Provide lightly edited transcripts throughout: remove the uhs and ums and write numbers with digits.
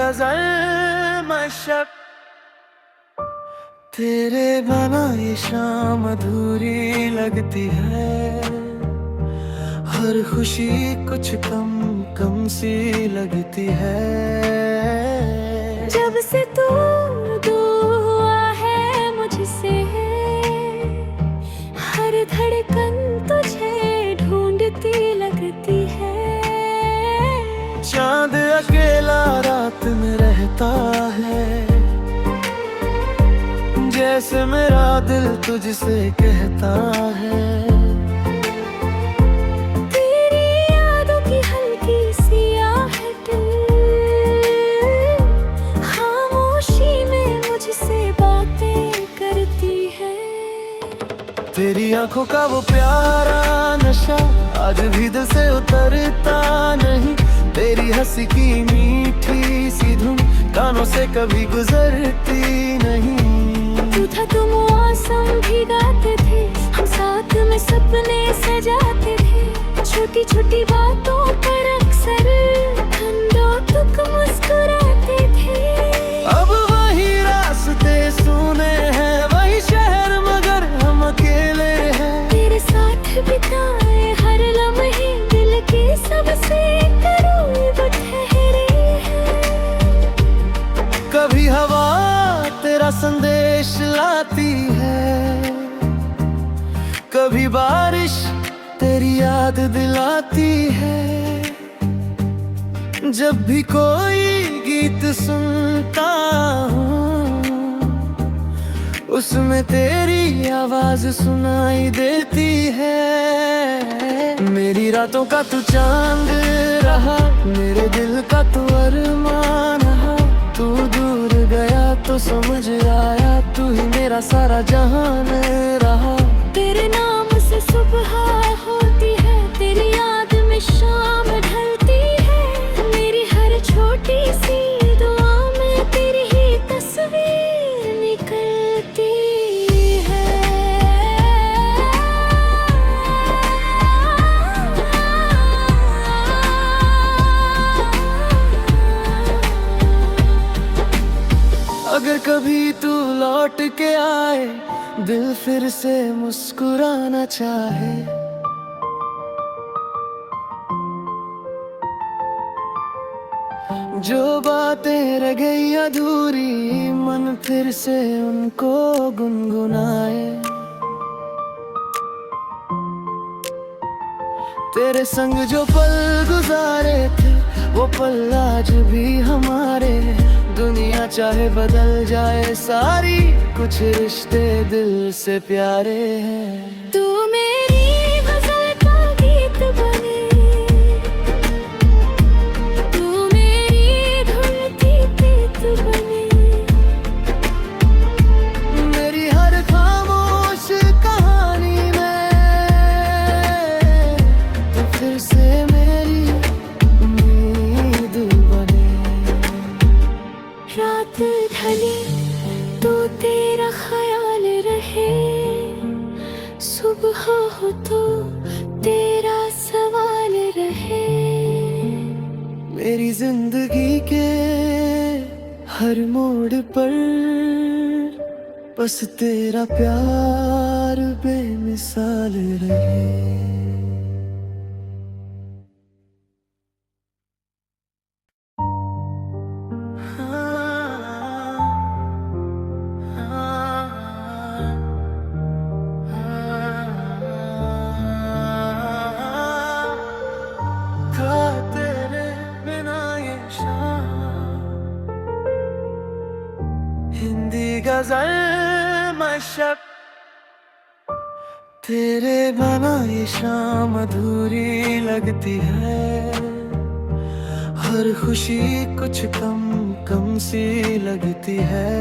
गजल मशक, तेरे बिना ये शाम अधूरी लगती है। हर खुशी कुछ कम कम सी लगती है। जब से तू दूर हुआ है मुझसे, हर धड़कन तुझे ढूंढती लगती है। चांद अकेला रात में रहता है, जैसे मेरा दिल तुझसे कहता है। तेरी यादों की हल्की सी आहट खामोशी में मुझसे बातें करती है। तेरी आंखों का वो प्यारा नशा आज भी दिल से उतरता नहीं। तेरी हंसी की मीठी सी धुन कानों से कभी गुजरती नहीं। तू था तो मौसम भीगाते थे, हम साथ में सपने सजाते थे। छोटी छोटी बातों पर अक्सर ठंडों तुक मुस्कुराते थे। अब वही रास्ते सुने हैं, वही शहर मगर हम अकेले हैं। तेरे साथ बिताए हर लम्हे दिल के सबसे करीब ठहरे हैं। कभी हवा तेरा संदेश लाती है, कभी बारिश तेरी याद दिलाती है। जब भी कोई गीत सुनता हूँ, उसमें तेरी आवाज सुनाई देती है। मेरी रातों का तू चांद रहा, मेरे दिल का तू अरमान रहा। तू दूर गया तो समझ आया, तू ही मेरा सारा जहान रहा। तेरे नाम से सुबह होती है, तेरी याद में शाम ढलती है। मेरी हर छोटी सी दुआ में तेरी ही तस्वीर निकलती है। अगर कभी तू लौट के आए, दिल फिर से मुस्कुराना चाहे। जो बातें रह गई अधूरी, मन फिर से उनको गुनगुनाए। तेरे संग जो पल गुजारे थे, वो पल आज भी हमारे। दुनिया चाहे बदल जाए सारी, कुछ रिश्ते दिल से प्यारे हैं। तू मेरी गजल का गीत बने, तू मेरी धुन की प्रीत बने। मेरी हर खामोश कहानी में तो फिर से मेरी उम्मीद बने। रात ढली तो तेरा ख्याल रहे, सुबह हो तो तेरा सवाल रहे। मेरी जिंदगी के हर मोड़ पर बस तेरा प्यार बेमिसाल रहे। तेरे बिना ये शाम, हिंदी गजल मशक, तेरे बिना ये शाम अधूरी लगती है। हर खुशी कुछ कम कम सी लगती है।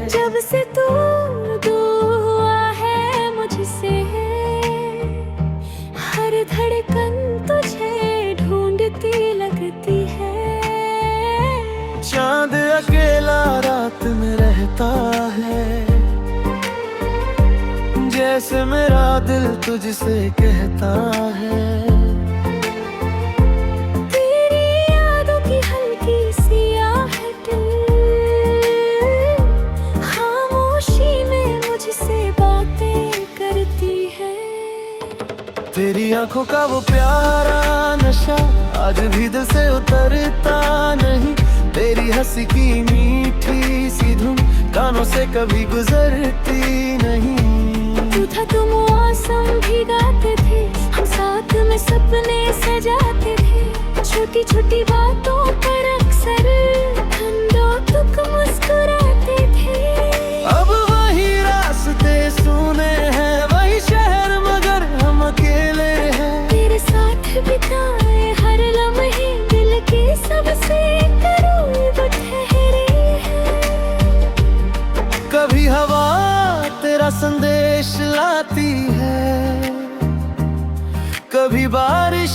जब से तू दूर हुआ है मुझसे, हर धड़कन तुझे ढूंढती लगती है। चांद अकेला रात में रहता है, जैसे मेरा दिल तुझसे कहता है। तेरी यादों की हल्की आंखों का वो प्यारा नशा आज भी दिल से उतरता नहीं। तेरी हंसी की मीठी सी धुन कानों से कभी गुजरती नहीं। तू था तो मौसम भीगाते थे, हम साथ में सपने सजाते थे। छोटी छोटी बातों पर अक्सर ठंडों तुक मुस्कुराते थे। अब वही रास्ते सुने हैं, वही शहर मगर हम अकेले हैं। तेरे साथ बिताए हर लम्हे दिल के सबसे करीब ठहरे हैं। कभी हवा तेरा संदेश लाती है, कभी बारिश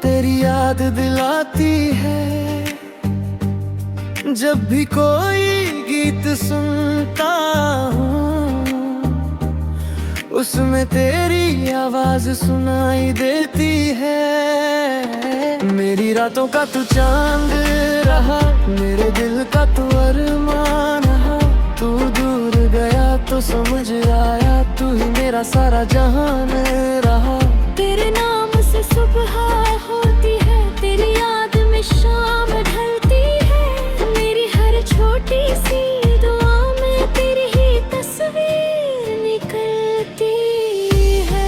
तेरी याद दिलाती है। जब भी कोई गीत सुनता हूँ उसमें तेरी आवाज सुनाई देती है। मेरी रातों का तू चांद रहा, मेरे दिल का तू अरमान रहा। तू दूर गया तो समझ आया, तू ही मेरा सारा जहान रहा। तेरे नाम से सुबह होती है, तेरी याद में शाम ढलती है। मेरी हर छोटी सी दुआ में तेरी ही तस्वीर निकलती है।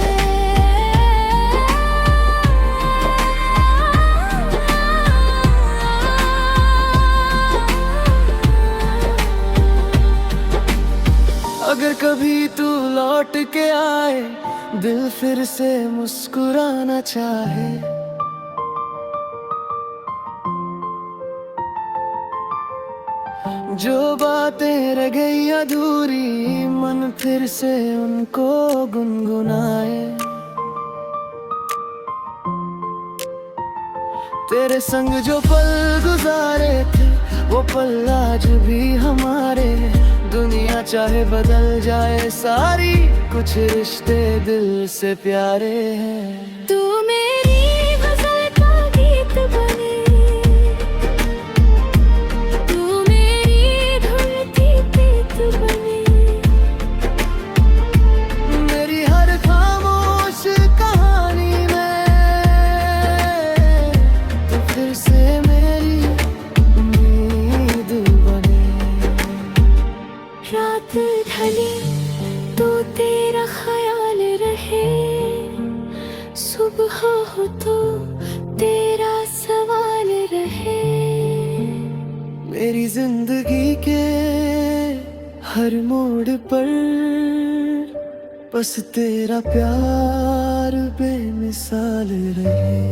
अगर कभी तू लौट के आए, दिल फिर से मुस्कुराना चाहे। जो बातें रह गई अधूरी, मन फिर से उनको गुनगुनाए। तेरे संग जो पल गुजारे थे, वो पल आज भी हमारे। दुनिया चाहे बदल जाए सारी, कुछ रिश्ते दिल से प्यारे हैं। तू मेरी गज़ल का गीत बने, तू मेरी धुन की प्रीत बने। मेरी हर खामोश कहानी में तो फिर से मेरी उम्मीद बने। रात ढले तो तेरा ख्याल रहे, सुबह हो तो तेरा सवाल रहे। मेरी जिंदगी के हर मोड़ पर बस तेरा प्यार बेमिसाल रहे।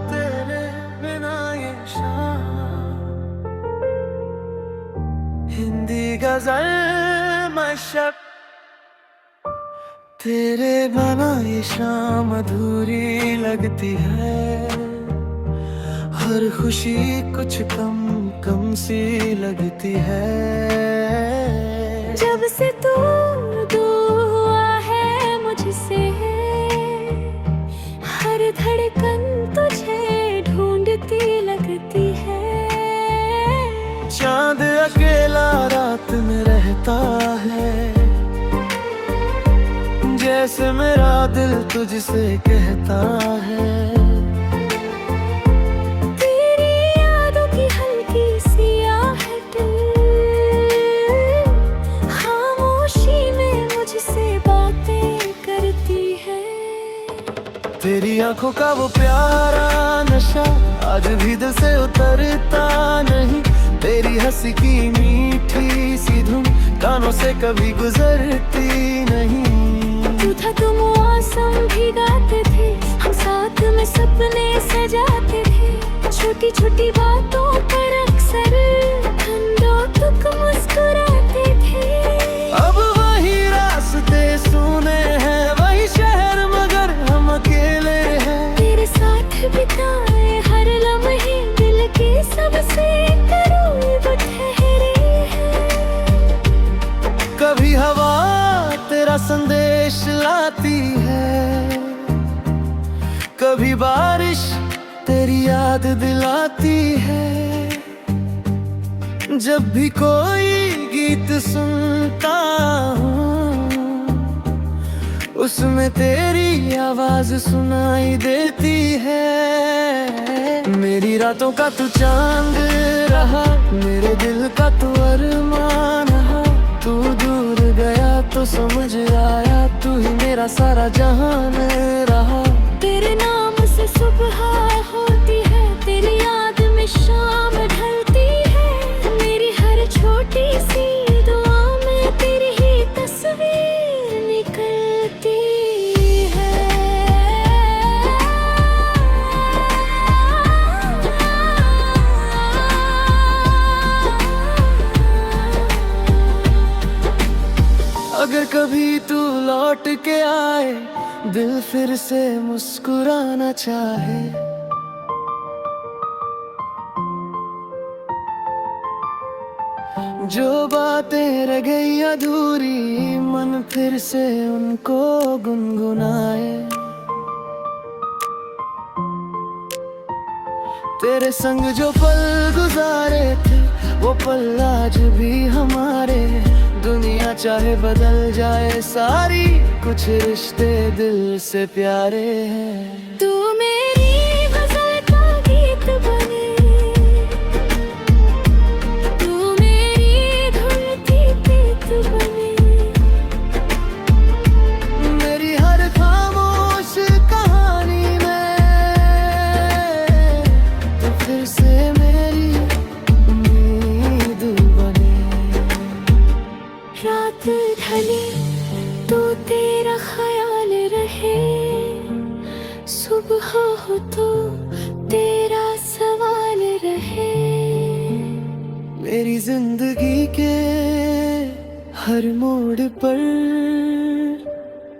तेरे बिना ये शाम, हिंदी गजल मशक। तेरे बिना ये शाम अधूरी लगती है। हर खुशी कुछ कम कम सी लगती है। जब से तू दूर हुआ है मुझसे, हर धड़कन तुझे ढूंढती लगती है। चांद अकेला रात में रहता है, जैसे मेरा दिल तुझसे कहता है। तेरी यादों की हल्की सी आहट खामोशी में मुझसे बातें करती है। तेरी आंखों का वो प्यारा नशा आज भी दिल से उतरता नहीं। तेरी हंसी की मीठी सी धुन कानों से कभी गुजरती नहीं। तू था तो मौसम भीगाते थे, हम साथ में सपने सजाते थे। छोटी छोटी बातों पर अक्सर ठंडों तुक मुस्कुराते थे। अब वही रास्ते सुने हैं, वही शहर मगर हम अकेले हैं। तेरे साथ बिताए हर लम्हे दिल के सबसे करीब ठहरे हैं। कभी हवा तेरा संदेश ला लाती है, कभी बारिश तेरी याद दिलाती है। जब भी कोई गीत सुनता हूँ, उसमें तेरी आवाज सुनाई देती है। मेरी रातों का तू चांद रहा, मेरे दिल का तू अरमान रहा। तू दूर गया तो समझ आया, तू ही मेरा सारा जहान रहा। तेरे नाम से सुबह होती है, तेरी याद में शाम ढलती है। मेरी हर छोटी सी दुआ में तेरी ही तस्वीर निकलती है। अगर कभी तू लौट के आए, दिल फिर से मुस्कुराना चाहे, जो बातें रह गई अधूरी, मन फिर से उनको गुनगुनाए। तेरे संग जो पल गुजारे थे, वो पल आज भी हमारे। दुनिया चाहे बदल जाए सारी, कुछ रिश्ते दिल से प्यारे हैं। तू मेरी गज़ल का गीत बने, तू मेरी धुन की प्रीत बने। मेरी हर खामोश कहानी में तो फिर से मेरी उम्मीद बने। रात ढले तो तेरा ख्याल रहे, सुबह हो तो तेरा सवाल रहे। मेरी जिंदगी के हर मोड़ पर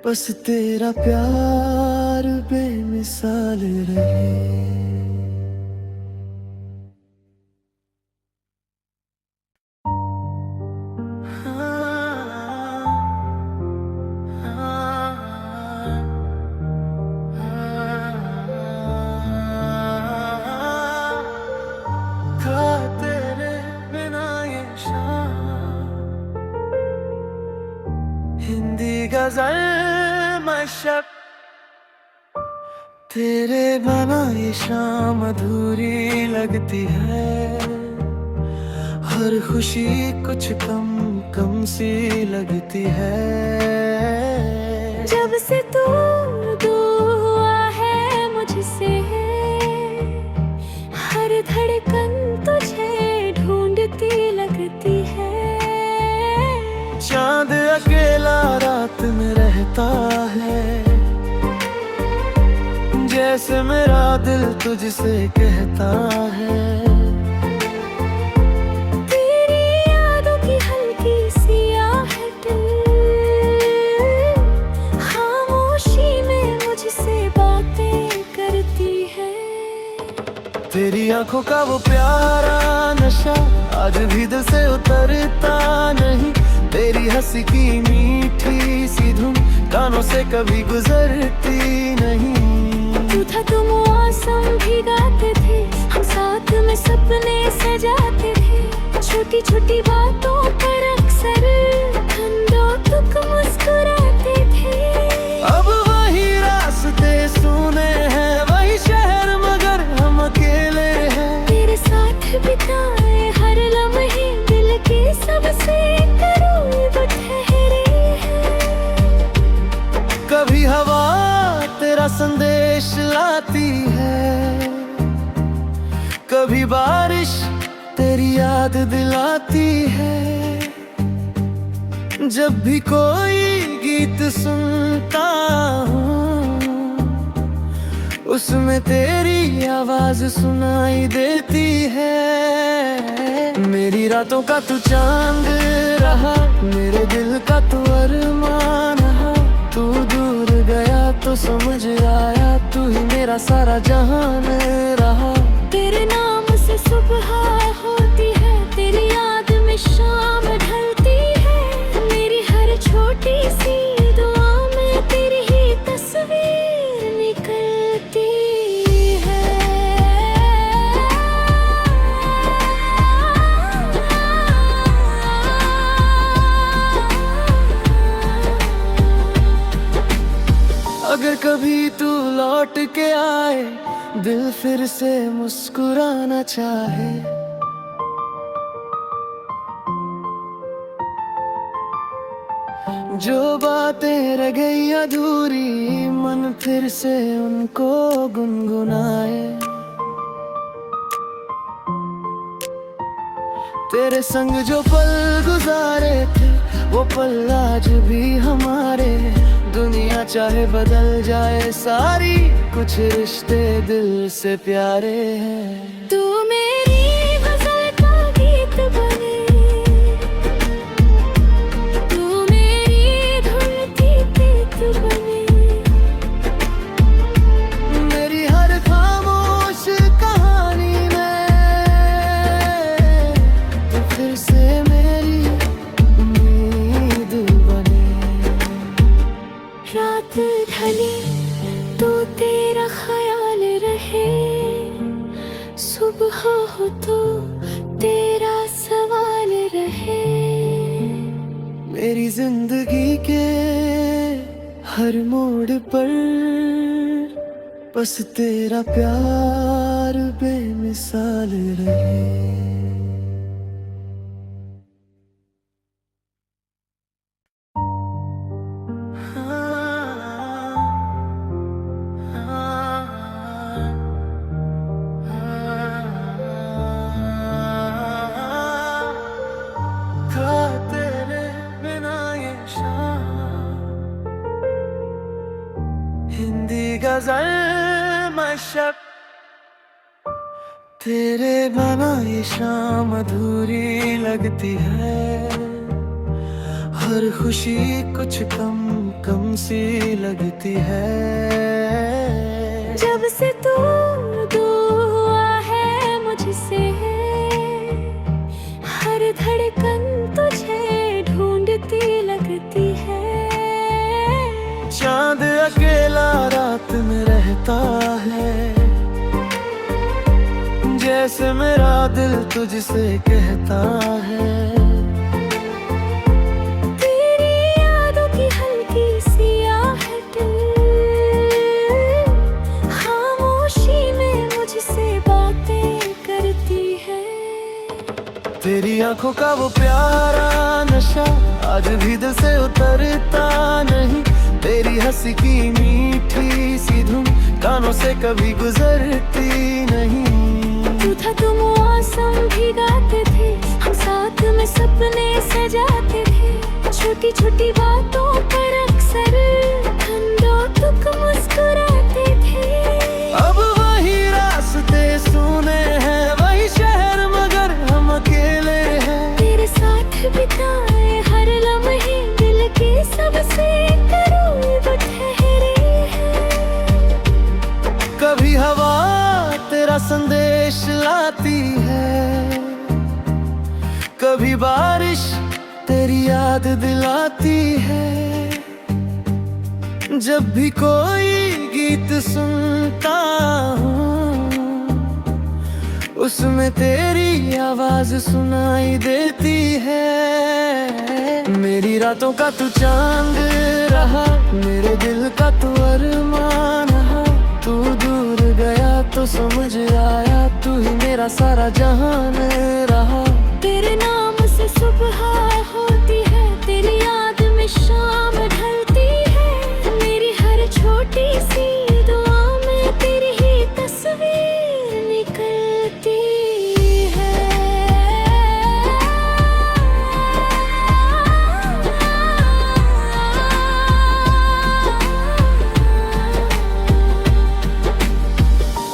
बस तेरा प्यार बेमिसाल रहे। तेरे बिना ये शाम, हिंदी गजल मशक, तेरे बिना ये शाम अधूरी लगती है। हर खुशी कुछ कम कम सी लगती है। जब से तू दूर हुआ है मुझसे, हर धड़कन तुझे ढूंढती लगती है। चांद अकेला रात में रहता है, जैसे मेरा दिल तुझसे कहता है। तेरी यादों की हल्की सी आहट खामोशी में मुझसे बातें करती है। तेरी आंखों का वो प्यारा नशा आज भी दिल से उतरता नहीं। तेरी हंसी की मीठी सी धुन कानों से कभी गुजरती नहीं। तू था तो मौसम भिगाते थे, हम साथ में सपने सजाते थे। छोटी छोटी बातों पर अक्सर ठंडो तुक मुस्कुराते थे। अब वही रास्ते सुने हैं, वही शहर मगर हम अकेले हैं। तेरे साथ बिताए हर लम्हे दिल के सबसे करीब ठहरे हैं। कभी हवा तेरा संदेश लाती है, कभी बारिश तेरी याद दिलाती है। जब भी कोई गीत सुनता हूँ, उसमें तेरी आवाज सुनाई देती है। मेरी रातों का तू चांद रहा, मेरे दिल का तू अरमान रहा। तू दूर गया तो समझ आया, तू ही मेरा सारा जहान रहा। तेरे नाम से सुबह होती है, तेरी याद में शाम ढलती है। मेरी हर छोटी सी दुआ में तेरी अगर कभी तू लौट के आए, दिल फिर से मुस्कुराना चाहे, जो बातें रह गई अधूरी, मन फिर से उनको गुनगुनाए। तेरे संग जो पल गुजारे थे, वो पल आज भी हमारे। दुनिया चाहे बदल जाए सारी, कुछ रिश्ते दिल से प्यारे हैं। तू मेरी गजल का गीत बने, तू मेरी धुन की प्रीत बने, मेरी हर खामोश कहानी में तो फिर से मेरी उम्मीद बने। रात ढले तो तेरा ख्याल रहे, सुबह हो तो तेरा सवाल रहे। मेरी जिंदगी के हर मोड़ पर बस तेरा प्यार बेमिसाल रहे। तेरे बिना ये शाम, हिंदी गजल मशक, तेरे बिना ये शाम अधूरी लगती है। हर खुशी कुछ कम कम सी लगती है। जब से तू दूर हुआ है मुझसे, हर धड़कन तुझे ढूंढती लगती है। चांद अकेला रात में रहता है, जैसे मेरा दिल तुझसे कहता है। तेरी यादों की हल्की सी आहट खामोशी में मुझसे बातें करती है। तेरी आंखों का वो प्यारा नशा आज भी दिल से उतरता नहीं। तेरी हंसी की मीठी सी धुन कानों से कभी गुजरती नहीं। तू था तो मौसम भिगाते थे, हम साथ में सपने सजाते थे। छोटी छोटी बातों पर अक्सर हम दो तुक मुस्कुराते थे। अब वही रास्ते सुने हैं, वही शहर मगर हम अकेले हैं। तेरे साथ बिताए हर लम्हे दिल के सबसे करीब ठहरे हैं। कभी हवा तेरा संदेश लाती है, कभी बारिश तेरी याद दिलाती है। जब भी कोई गीत सुनता हूँ, उसमें तेरी आवाज सुनाई देती है। मेरी रातों का तू चांद रहा, मेरे दिल का तू अरमान रहा। तू दूर गया तो समझ आया, तू ही मेरा सारा जहान रहा। तेरे नाम से सुबह होती है, तेरी याद में शाम ढलती है। मेरी हर छोटी सी दुआ में तेरी ही तस्वीर निकलती है।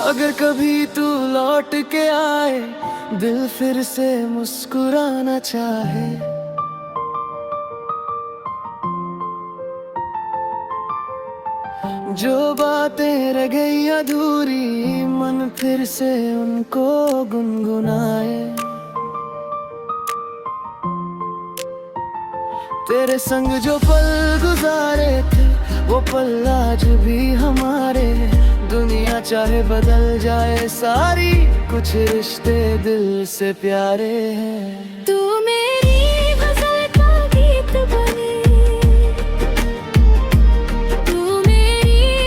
अगर कभी तू लौट के आए, दिल फिर से मुस्कुराना चाहे, जो बातें रह गई अधूरी, मन फिर से उनको गुनगुनाए। तेरे संग जो पल गुजारे थे, वो पल आज भी हमारे। दुनिया चाहे बदल जाए सारी, कुछ रिश्ते दिल से प्यारे हैं। तू मेरी गजल का गीत बने, तू मेरी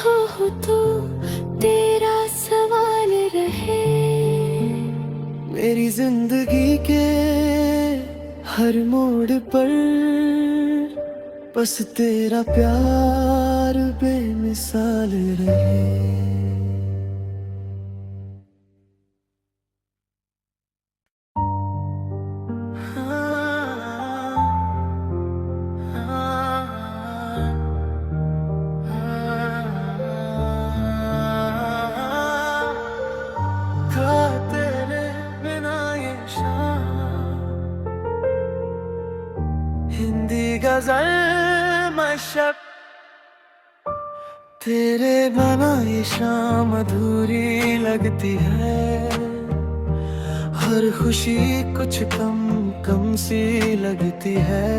हो तो तेरा सवाल रहे। मेरी जिंदगी के हर मोड़ पर बस तेरा प्यार बेमिसाल रहे। तेरे बिना ये शाम, हिंदी गजल मशक, तेरे बिना ये शाम अधूरी लगती है। हर खुशी कुछ कम कम सी लगती है।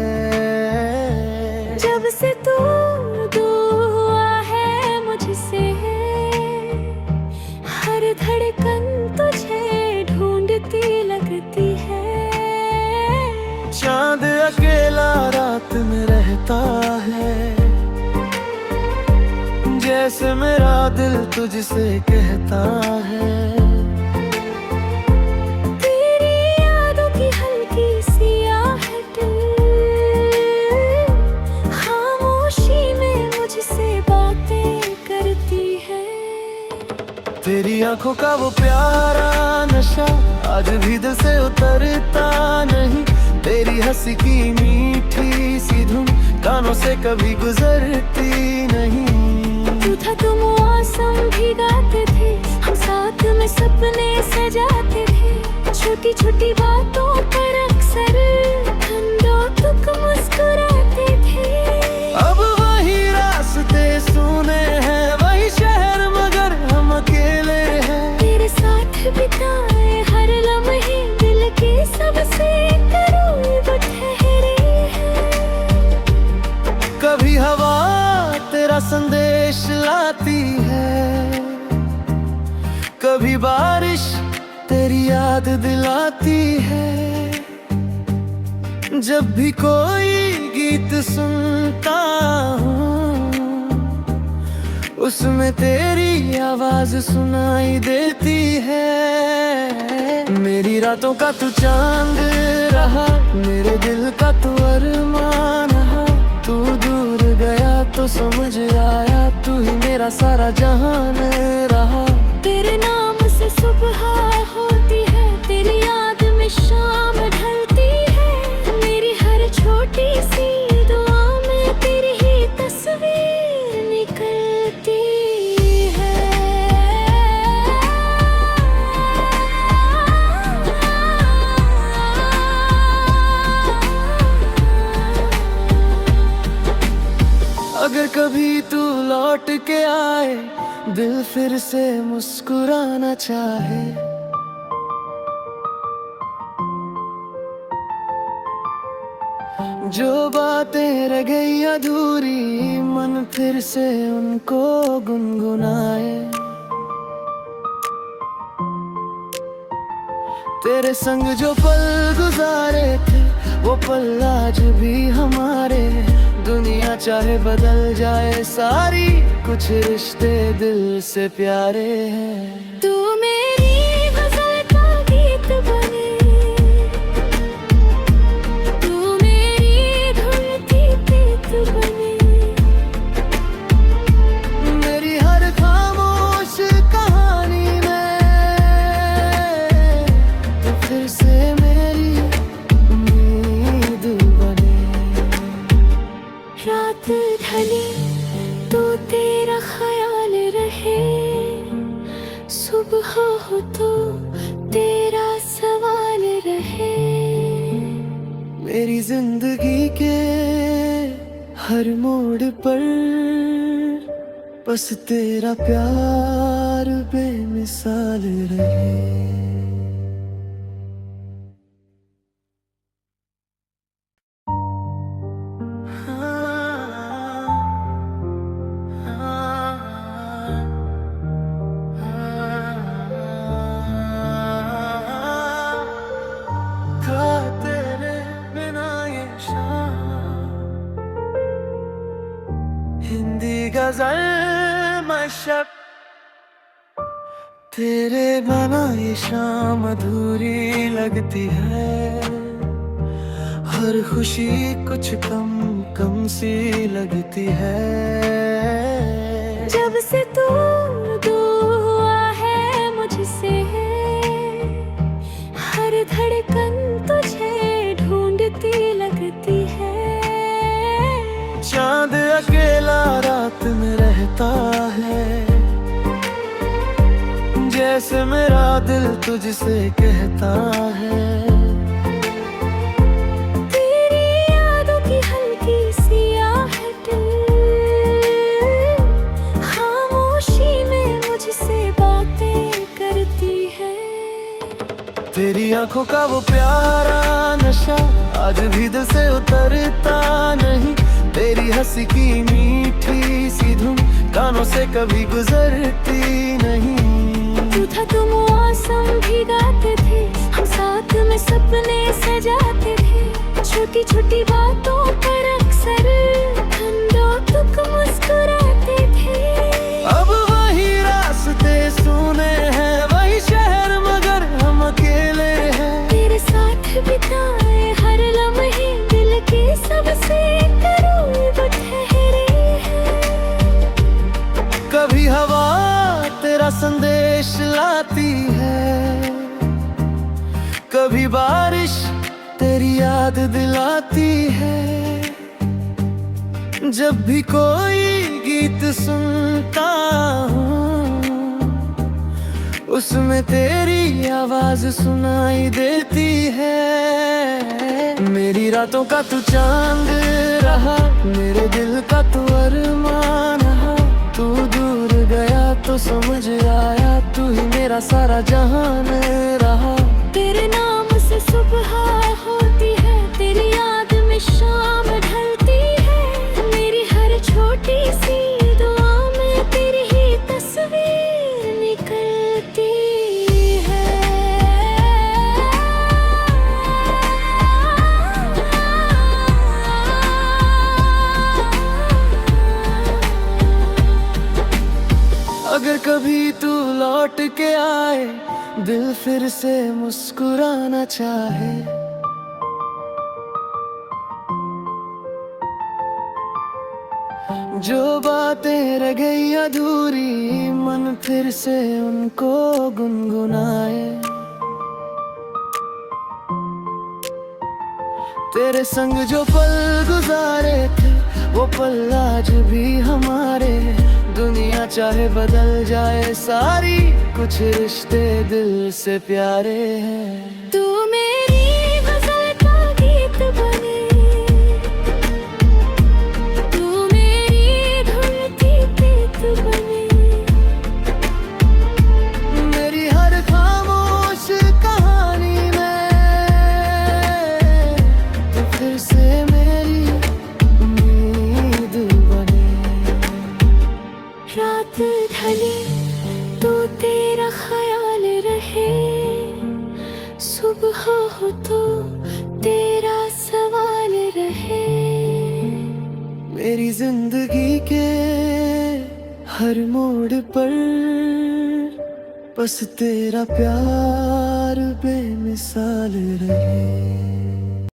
जब से तू दूर हुआ है मुझसे, हर धड़कन तुझे ढूंढती लगती है। चांद अकेला रात में रहता है, जैसे मेरा दिल तुझसे कहता है। तेरी यादों की हल्की सी आहट खामोशी में मुझसे बातें करती है। तेरी आंखों का वो प्यारा नशा आज भी दिल से उतरता नहीं। तेरी हंसी की मीठी सी धुन कानों से कभी गुजरती नहीं। तू था तो मौसम भीगाते थे, हम साथ में सपने सजाते थे। छोटी छोटी बातों पर अक्सर ठंडो तुक मुस्कुराते थे। अब वही रास्ते सुने हैं, वही शहर मगर हम अकेले हैं। तेरे साथ बिताए हर लम्हे दिल के सबसे करीब ठहरे हैं। कभी हवा तेरा संदेश लाती है, कभी बारिश तेरी याद दिलाती है। जब भी कोई गीत सुनता हूँ, उसमें तेरी आवाज सुनाई देती है। मेरी रातों का तू चांद रहा, मेरे दिल का तू अरमान रहा। तू दूर गया तो समझ आया, तू ही मेरा सारा जहान रहा। तेरे नाम से सुबह होती है, तेरी याद में शाम ढलती है। मेरी हर छोटी सी दुआ में तेरी ही तस्वीर निकलती है। अगर कभी तू लौट के आए, दिल फिर से मुस्कुराना चाहे। जो बातें रह गई अधूरी, मन फिर से उनको गुनगुनाए। तेरे संग जो पल गुजारे थे, वो पल आज भी हमारे। दुनिया चाहे बदल जाए सारी, कुछ रिश्ते दिल से प्यारे हैं। तू मेरी गजल का गीत बने, तू मेरी धुन की प्रीत बने। मेरी हर खामोश कहानी में तो फिर से मेरी उम्मीद बने। रात ढली तो तेरा ख्याल रहे, सुबह हो तो तेरा सवाल रहे। मेरी जिंदगी के हर मोड़ पर बस तेरा प्यार बेमिसाल रहे। तेरे बिना ये शाम, हिंदी गजल तेरे बिना ये शाम अधूरी लगती है, हर खुशी कुछ कम कम सी लगती है। जब से तू दूर हुआ है मुझसे, हर धड़कन तुझे ढूंढती लगती है। चांद अकेला रात में रहता है, जैसे मेरा दिल तुझसे कहता है। तेरी यादों की हल्की सी आहट खामोशी में मुझसे बातें करती है। तेरी आंखों का वो प्यारा नशा आज भी दिल से उतरता नहीं। तेरी हंसी की मीठी सी धुन कानों से कभी गुजरती नहीं। तू था तो मौसम भीगाते थे, हम साथ में सपने सजाते थे। छोटी छोटी बातों पर अक्सर ठंडो तुक मुस्कुराते थे। अब वही रास्ते सुने हैं, वही शहर मगर हम अकेले हैं। तेरे साथ बिताए हर लम्हे दिल के सबसे करीब ठहरे हैं। कभी हवा तेरा संदेश लाती है, कभी बारिश तेरी याद दिलाती है। जब भी कोई गीत सुनता हूँ, उसमें तेरी आवाज सुनाई देती है। मेरी रातों का तू चांद रहा, मेरे दिल का तू अरमान रहा। तू दूर गया तो समझ आया, तू ही मेरा सारा जहान रहा। तेरे नाम से सुबह होती है, तेरी याद में शाम ढलती है। मेरी हर छोटी सी दुआ में तेरी ही तस्वीर निकलती है। अगर कभी तू लौट के आए, दिल फिर से मुस्कुराना चाहे। जो बातें रह गई अधूरी, मन फिर से उनको गुनगुनाए। तेरे संग जो पल गुजारे थे, वो पल आज भी हमारे। दुनिया चाहे बदल जाए सारी, कुछ रिश्ते दिल से प्यारे हैं। तू मेरी गजल का गीत बने, तू मेरी धुन की प्रीत बने। मेरी हर खामोश कहानी में तो फिर से मेरी उम्मीद बने। रात ढले तो तेरा ख्याल रहे, सुबह हो तो तेरा सवाल रहे। मेरी जिंदगी के हर मोड़ पर बस तेरा प्यार बेमिसाल रहे।